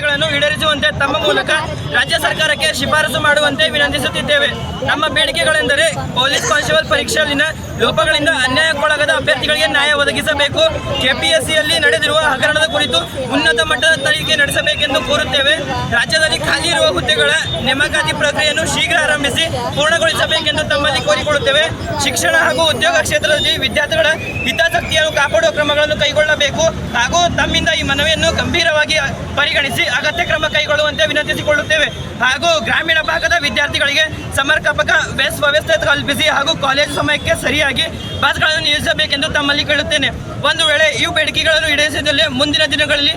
ಬೇಡಿಕೆಗಳನ್ನು ಈಡೇರಿಸುವಂತೆ ತಮ್ಮ ಮೂಲಕ ರಾಜ್ಯ ಸರ್ಕಾರಕ್ಕೆ ಶಿಫಾರಸು ಮಾಡುವಂತೆ ವಿನಂತಿಸುತ್ತಿದ್ದೇವೆ. ನಮ್ಮ ಬೇಡಿಕೆಗಳೆಂದರೆ ಪೊಲೀಸ್ ಕಾನ್ಸ್ಟೇಬಲ್ ಪರೀಕ್ಷೆಯಲ್ಲಿನ ಲೋಪಗಳಿಂದ ಅನ್ಯಾಯಕ್ಕೊಳಗಾದ ಅಭ್ಯರ್ಥಿಗಳಿಗೆ ನ್ಯಾಯ ಒದಗಿಸಬೇಕು. ಕೆಪಿಎಸ್ಸಿಯಲ್ಲಿ ನಡೆದಿರುವ ಹಗರಣದ ಕುರಿತು ಉನ್ನತ ಮಟ್ಟದ ತನಿಖೆ ನಡೆಸಬೇಕೆಂದು ಕೋರುತ್ತೇವೆ. ರಾಜ್ಯದಲ್ಲಿ ಖಾಲಿ ಇರುವ ಹುದ್ದೆಗಳ ನೇಮಕಾತಿ ಪ್ರಕ್ರಿಯೆಯನ್ನು ಶೀಘ್ರ ಆರಂಭಿಸಿ ಪೂರ್ಣಗೊಳಿಸಬೇಕೆಂದು ತಮ್ಮಲ್ಲಿ ಕೋರಿಕೊಳ್ಳುತ್ತೇವೆ. ಶಿಕ್ಷಣ ಹಾಗೂ ಉದ್ಯೋಗ ಕ್ಷೇತ್ರದಲ್ಲಿ ವಿದ್ಯಾರ್ಥಿಗಳ ಹಿತಾಸಕ್ತಿಯನ್ನು ಕಾಪಾಡುವ ಕ್ರಮಗಳನ್ನು ಕೈಗೊಳ್ಳಬೇಕು ಹಾಗೂ ತಮ್ಮಿಂದ ಈ ಮನವಿಯನ್ನು ಗಂಭೀರವಾಗಿ ಪರಿಗಣಿಸಿ ಅಗತ್ಯ ಕ್ರಮ ಕೈಗೊಳ್ಳುವಂತೆ ವಿನಂತಿಸಿಕೊಳ್ಳುತ್ತೇವೆ. ಹಾಗೂ ಗ್ರಾಮೀಣ ಭಾಗದ ವಿದ್ಯಾರ್ಥಿಗಳಿಗೆ ಸಮರ್ಪಕ ಬಸ್ ವ್ಯವಸ್ಥೆ ಕಲ್ಪಿಸಿ ಹಾಗೂ ಕಾಲೇಜು ಸಮಯಕ್ಕೆ ಸರಿಯಾಗಿ ಬಸ್ಗಳನ್ನು ನಿಲ್ಲಿಸಬೇಕೆಂದು ತಮ್ಮಲ್ಲಿ ಕೇಳುತ್ತೇನೆ. ಒಂದು ವೇಳೆ ಈ ಬೇಡಿಕೆಗಳನ್ನು ಈಡೇರಿಸಿದಲ್ಲಿ ಮುಂದಿನ ದಿನಗಳಲ್ಲಿ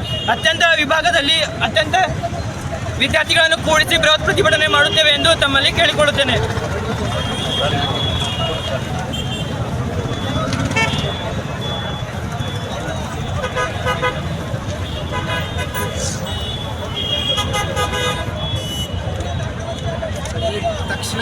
ವಿಭಾಗದಲ್ಲಿ ವಿದ್ಯಾರ್ಥಿಗಳನ್ನು ಕೂಡಿಸಿ ಬೃಹತ್ ಪ್ರತಿಭಟನೆ ಮಾಡುತ್ತೇವೆ ಎಂದು ತಮ್ಮಲ್ಲಿ ಕೇಳಿಕೊಳ್ಳುತ್ತೇನೆ. ತಕ್ಷಣ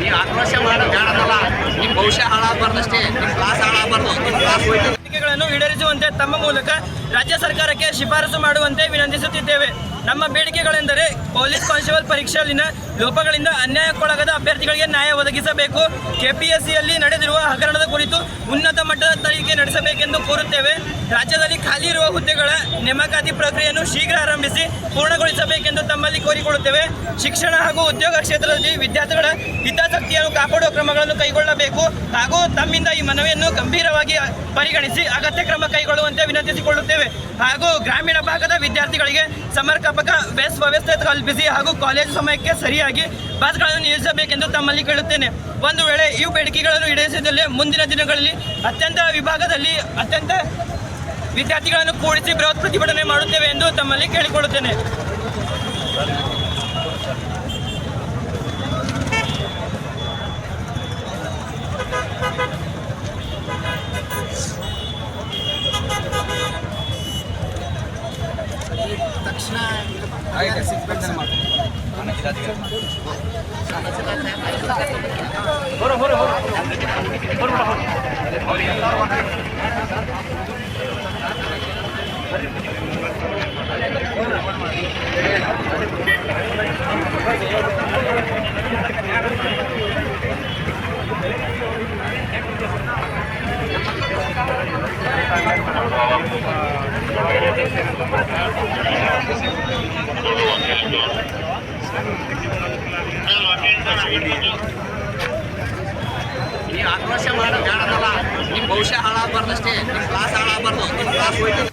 ನೀವು ಆಕ್ರೋಶ ಮಾಡೋದಲ್ಲ, ನಿಮ್ಮ ಭವಿಷ್ಯ ಹಾಳಾಗಬಾರ್ದಷ್ಟೇ, ನಿಮ್ಮ ಕ್ಲಾಸ್ ಹಾಳಾಗಬಾರ್ದು, ನಿಮ್ಮ ಕ್ಲಾಸ್ ಹೋಯ್ತು. ಬೇಡಿಕೆಗಳನ್ನು ಈಡೇರಿಸುವಂತೆ ತಮ್ಮ ಮೂಲಕ ರಾಜ್ಯ ಸರ್ಕಾರಕ್ಕೆ ಶಿಫಾರಸು ಮಾಡುವಂತೆ ವಿನಂತಿಸುತ್ತಿದ್ದೇವೆ. ನಮ್ಮ ಬೇಡಿಕೆಗಳೆಂದರೆ ಪೊಲೀಸ್ ಕಾನ್ಸ್ಟೇಬಲ್ ಪರೀಕ್ಷೆಯಲ್ಲಿನ ಲೋಪಗಳಿಂದ ಅನ್ಯಾಯಕ್ಕೊಳಗಾದ ಅಭ್ಯರ್ಥಿಗಳಿಗೆ ನ್ಯಾಯ ಒದಗಿಸಬೇಕು. ಕೆಪಿಎಸ್ಸಿಯಲ್ಲಿ ನಡೆದಿರುವ ಹಗರಣದ ಕುರಿತು ಉನ್ನತ ಮಟ್ಟದ ತನಿಖೆ ನಡೆಸಬೇಕೆಂದು ಕೋರುತ್ತೇವೆ. ರಾಜ್ಯದಲ್ಲಿ ಖಾಲಿ ಇರುವ ಹುದ್ದೆಗಳ ನೇಮಕಾತಿ ಪ್ರಕ್ರಿಯೆಯನ್ನು ಶೀಘ್ರ ಆರಂಭಿಸಿ ಪೂರ್ಣಗೊಳಿಸಬೇಕೆಂದು ತಮ್ಮಲ್ಲಿ ಕೋರಿಕೊಳ್ಳುತ್ತೇವೆ. ಶಿಕ್ಷಣ ಹಾಗೂ ಉದ್ಯೋಗ ಕ್ಷೇತ್ರದಲ್ಲಿ ವಿದ್ಯಾರ್ಥಿಗಳ ಹಿತಾಸಕ್ತಿಯನ್ನು ಕಾಪಾಡುವ ಕ್ರಮಗಳನ್ನು ಕೈಗೊಳ್ಳಬೇಕು ಹಾಗೂ ತಮ್ಮಿಂದ ಈ ಮನವಿಯನ್ನು ಗಂಭೀರವಾಗಿ ಪರಿಗಣಿಸಿ ಅಗತ್ಯ ಕ್ರಮ ಕೈಗೊಳ್ಳುವಂತೆ ವಿನಂತಿಸಿಕೊಳ್ಳುತ್ತೇವೆ. ಹಾಗೂ ಗ್ರಾಮೀಣ ಭಾಗದ ವಿದ್ಯಾರ್ಥಿಗಳಿಗೆ ಸಮರ್ಪಕ ಬಸ್ ವ್ಯವಸ್ಥೆ ಕಲ್ಪಿಸಿ ಹಾಗೂ ಕಾಲೇಜು ಸಮಯಕ್ಕೆ ಸರಿಯಾಗಿ ಬಸ್ಗಳನ್ನು ನಿಲ್ಲಿಸಬೇಕೆಂದು ತಮ್ಮಲ್ಲಿ ಕೇಳುತ್ತೇನೆ. ಒಂದು ವೇಳೆ ಈ ಬೇಡಿಕೆಗಳನ್ನು ಈಡೇರಿಸಿದಲ್ಲಿ ಮುಂದಿನ ದಿನಗಳಲ್ಲಿ ವಿಭಾಗದಲ್ಲಿ ವಿದ್ಯಾರ್ಥಿಗಳನ್ನು ಕೂಡಿಸಿ ಬೃಹತ್ ಪ್ರತಿಭಟನೆ ಮಾಡುತ್ತೇವೆ ಎಂದು ತಮ್ಮಲ್ಲಿ ಕೇಳಿಕೊಳ್ಳುತ್ತೇನೆ. ತಕ್ಷಣ ನೀವು ಆಕ್ರೋಶ ಮಾಡೋದಲ್ಲ, ನಿಮ್ಮ ಭವಿಷ್ಯ ಹಾಳಾಗಬಾರ್ದಷ್ಟೇ, ನಿಮ್ಮ ಕ್ಲಾಸ್ ಹಾಳಾಗಬಾರ್ದು, ನಿಮ್ಮ ಕ್ಲಾಸ್ ಹೋಯ್ತು.